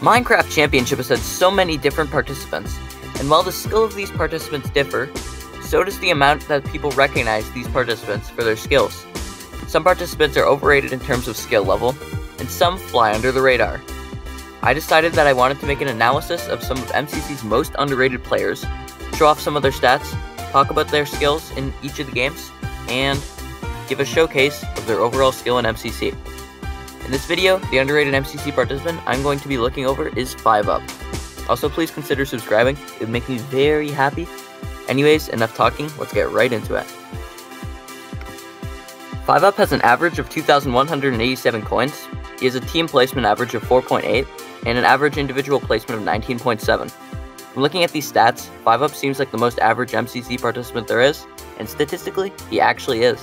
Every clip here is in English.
Minecraft Championship has had so many different participants, and while the skill of these participants differ, so does the amount that people recognize these participants for their skills. Some participants are overrated in terms of skill level, and some fly under the radar. I decided that I wanted to make an analysis of some of MCC's most underrated players, show off some of their stats, talk about their skills in each of the games, and give a showcase of their overall skill in MCC. In this video, the underrated MCC participant I'm going to be looking over is 5UP. Also, please consider subscribing, it would make me very happy. Anyways, enough talking, let's get right into it. 5UP has an average of 2,187 coins, he has a team placement average of 4.8, and an average individual placement of 19.7. From looking at these stats, 5UP seems like the most average MCC participant there is, and statistically, he actually is.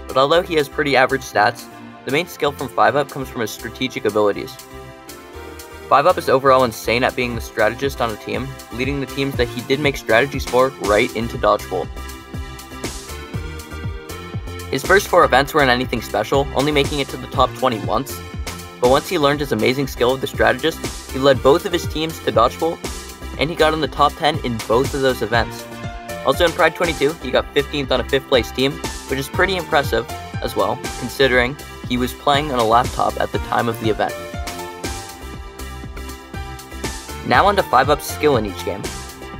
But although he has pretty average stats, the main skill from 5UP comes from his strategic abilities. 5UP is overall insane at being the strategist on a team, leading the teams that he did make strategies for right into Dodgeball. His first 4 events weren't anything special, only making it to the top 20 once, but once he learned his amazing skill of the strategist, he led both of his teams to Dodgeball, and he got in the top 10 in both of those events. Also in Pride 22, he got 15th on a 5th place team, which is pretty impressive as well, considering he was playing on a laptop at the time of the event. Now on to 5UP's skill in each game.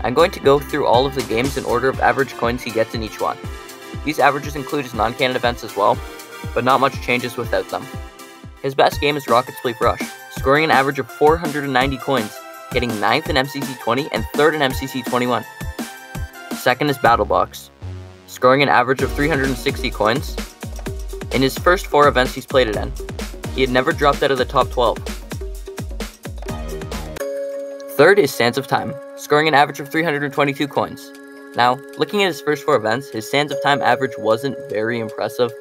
I'm going to go through all of the games in order of average coins he gets in each one. These averages include his non-canon events as well, but not much changes without them. His best game is Rocket Spleef Rush, scoring an average of 490 coins, getting 9th in MCC 20 and 3rd in MCC 21. Second is BattleBox, scoring an average of 360 coins. In his first 4 events he's played it in, he had never dropped out of the top 12. Third is Sands of Time, scoring an average of 322 coins. Now, looking at his first 4 events, his Sands of Time average wasn't very impressive,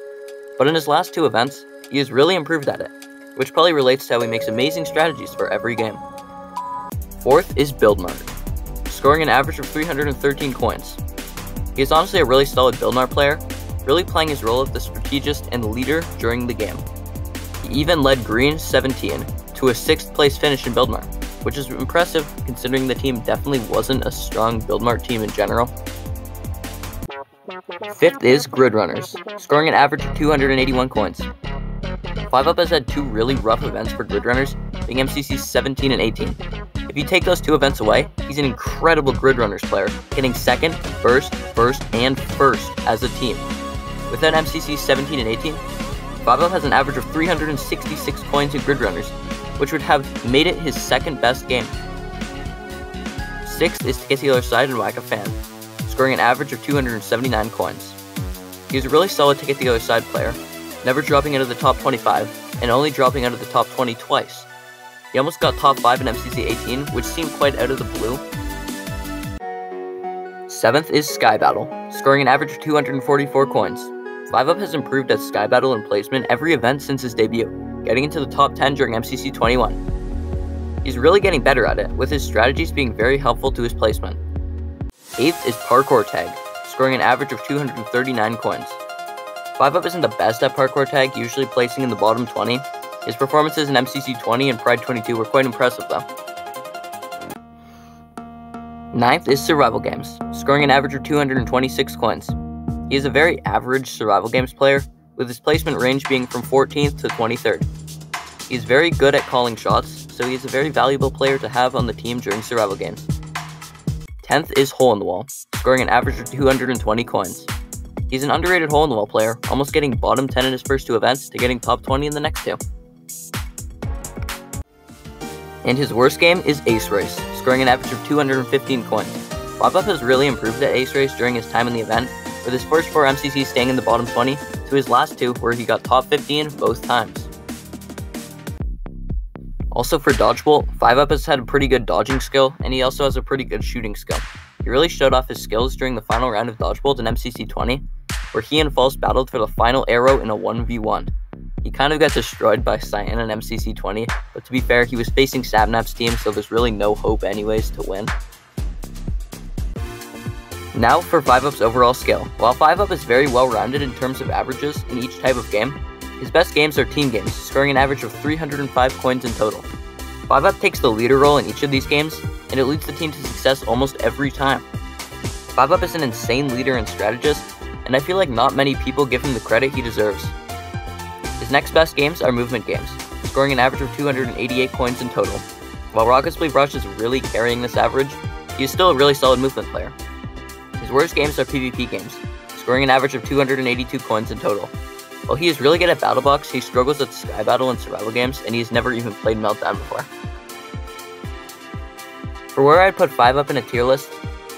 but in his last 2 events, he has really improved at it, which probably relates to how he makes amazing strategies for every game. Fourth is Buildmart, scoring an average of 313 coins. He is honestly a really solid Buildmart player, really playing his role of the strategist and the leader during the game. He even led Green 17 to a 6th place finish in Buildmart, which is impressive considering the team definitely wasn't a strong Buildmart team in general. Fifth is Grid Runners, scoring an average of 281 coins. 5UP has had 2 really rough events for Grid Runners, being MCC 17 and 18. If you take those 2 events away, he's an incredible Grid Runners player, getting 2nd, 1st, and 1st as a team. Without MCC 17 and 18, 5UP has an average of 366 coins in Grid Runners, which would have made it his 2nd best game. 6th is To Get to the Other Side and Whack a Fan, scoring an average of 279 coins. He is a really solid To Get to the Other Side player, never dropping out of the top 25, and only dropping out of the top 20 twice. He almost got top 5 in MCC 18, which seemed quite out of the blue. 7th is Sky Battle, scoring an average of 244 coins. 5UP has improved at Sky Battle and placement every event since his debut, getting into the top 10 during MCC 21. He's really getting better at it, with his strategies being very helpful to his placement. 8th is Parkour Tag, scoring an average of 239 coins. 5UP isn't the best at Parkour Tag, usually placing in the bottom 20. His performances in MCC 20 and Pride 22 were quite impressive though. 9th is Survival Games, scoring an average of 226 coins. He is a very average Survival Games player, with his placement range being from 14th to 23rd. He is very good at calling shots, so he is a very valuable player to have on the team during Survival Games. 10th is Hole in the Wall, scoring an average of 220 coins. He's an underrated Hole in the Wall player, almost getting bottom 10 in his first 2 events to getting top 20 in the next 2. And his worst game is Ace Race, scoring an average of 215 coins. 5UP has really improved at Ace Race during his time in the event, with his first 4 MCCs staying in the bottom 20, to his last 2 where he got top 15 both times. Also for Dodgeball, 5UP has had a pretty good dodging skill, and he also has a pretty good shooting skill. He really showed off his skills during the final round of Dodgeball in MCC 20, where he and False battled for the final arrow in a 1v1. He kind of got destroyed by Cyan in MCC 20, but to be fair, he was facing Sabnap's team, so there's really no hope anyways to win. Now for 5UP's overall skill. While 5UP is very well-rounded in terms of averages in each type of game, his best games are team games, scoring an average of 305 coins in total. 5UP takes the leader role in each of these games, and it leads the team to success almost every time. 5UP is an insane leader and strategist, and I feel like not many people give him the credit he deserves. His next best games are movement games, scoring an average of 288 coins in total. While Rocket Splee Brush is really carrying this average, he is still a really solid movement player. His worst games are PvP games, scoring an average of 282 coins in total. While he is really good at BattleBox, he struggles at Sky Battle and survival games, and he has never even played Meltdown before. For where I'd put 5UP in a tier list,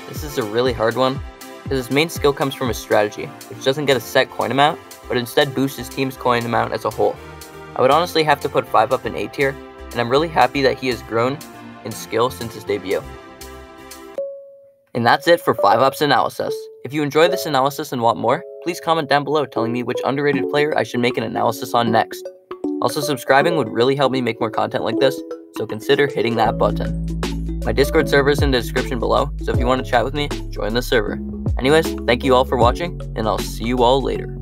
this is a really hard one, because his main skill comes from his strategy, which doesn't get a set coin amount, but instead boosts his team's coin amount as a whole. I would honestly have to put 5UP in A tier, and I'm really happy that he has grown in skill since his debut. And that's it for 5UP's analysis. If you enjoyed this analysis and want more, please comment down below telling me which underrated player I should make an analysis on next. Also, subscribing would really help me make more content like this, so consider hitting that button. My Discord server is in the description below, so if you want to chat with me, join the server. Anyways, thank you all for watching, and I'll see you all later.